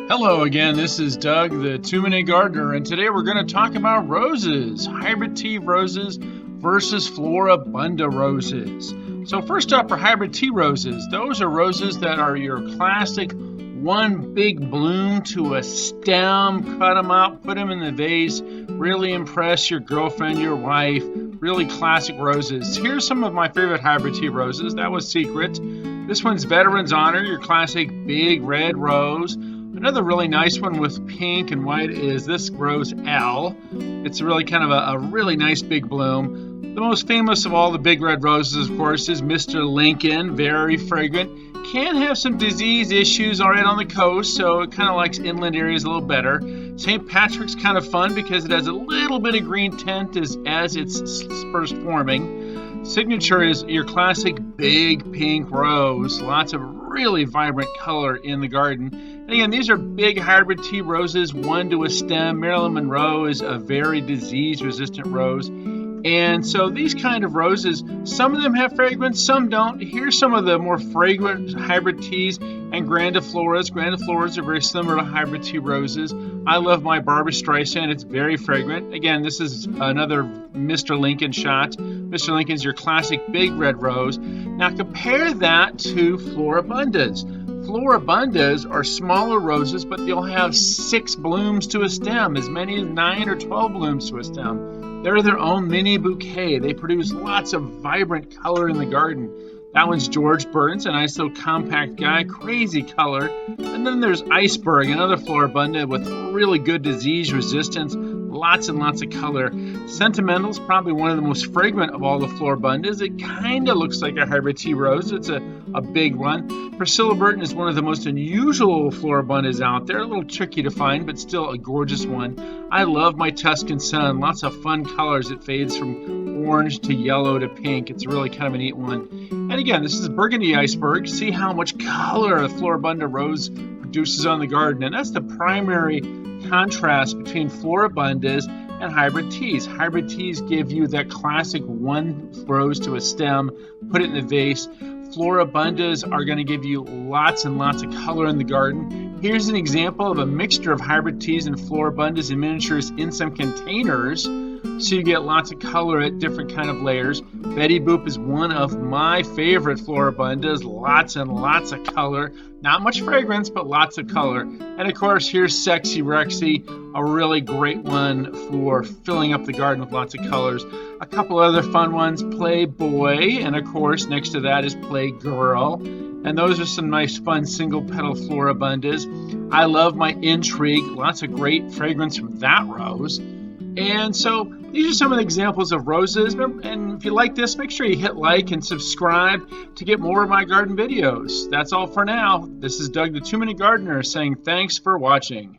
Hello again, this is Doug, the 2-Minute Gardener, and today we're going to talk about roses, hybrid tea roses versus Floribunda roses. So first up are hybrid tea roses. Those are roses that are your classic one big bloom to a stem, cut them out, put them in the vase, really impress your girlfriend, your wife, really classic roses. Here's some of my favorite hybrid tea roses. That was Secret. This one's Veteran's Honor, your classic big red rose. Another really nice one with pink and white is this rose L. It's really kind of a really nice big bloom. The most famous of all the big red roses, of course, is Mr. Lincoln, very fragrant. Can have some disease issues all right on the coast, so it kind of likes inland areas a little better. St. Patrick's kind of fun because it has a little bit of green tint as it's first forming. Signature is your classic big pink rose, lots of really vibrant color in the garden. And again, these are big hybrid tea roses, one to a stem. Marilyn Monroe is a very disease-resistant rose. And so these kind of roses, some of them have fragrance, some don't. Here's some of the more fragrant hybrid teas and grandifloras. Grandifloras are very similar to hybrid tea roses. I love my Barbra Streisand. It's very fragrant. Again, this is another Mr. Lincoln shot. Mr. Lincoln's your classic big red rose. Now compare that to Floribundas. Floribundas are smaller roses, but they'll have 6 blooms to a stem, as many as 9 or 12 blooms to a stem. They're their own mini bouquet. They produce lots of vibrant color in the garden. That one's George Burns, a nice little compact guy, crazy color. And then there's Iceberg, another Floribunda with really good disease resistance, lots and lots of color. Sentimental's probably one of the most fragrant of all the Floribundas. It kind of looks like a hybrid tea rose. It's a big one. Priscilla Burton is one of the most unusual Floribundas out there. A little tricky to find, but still a gorgeous one. I love my Tuscan Sun. Lots of fun colors. It fades from orange to yellow to pink. It's really kind of a neat one. And again, this is Burgundy Iceberg. See how much color a Floribunda rose produces on the garden. And that's the primary contrast between Floribundas and hybrid teas. Hybrid teas give you that classic one rose to a stem, put it in the vase. Floribundas are going to give you lots and lots of color in the garden. Here's an example of a mixture of hybrid teas and Floribundas in miniatures in some containers, so you get lots of color at different kind of layers. Betty Boop is one of my favorite Floribundas, lots and lots of color. Not much fragrance, but lots of color. And of course, here's Sexy Rexy, a really great one for filling up the garden with lots of colors. A couple other fun ones, Playboy, and of course, next to that is Playgirl. And those are some nice, fun, single-petal Floribundas. I love my Intrigue, lots of great fragrance from that rose. And so these are some of the examples of roses. And if you like this, make sure you hit like and subscribe to get more of my garden videos. That's all for now. This is Doug, the 2-Minute Gardener, saying thanks for watching.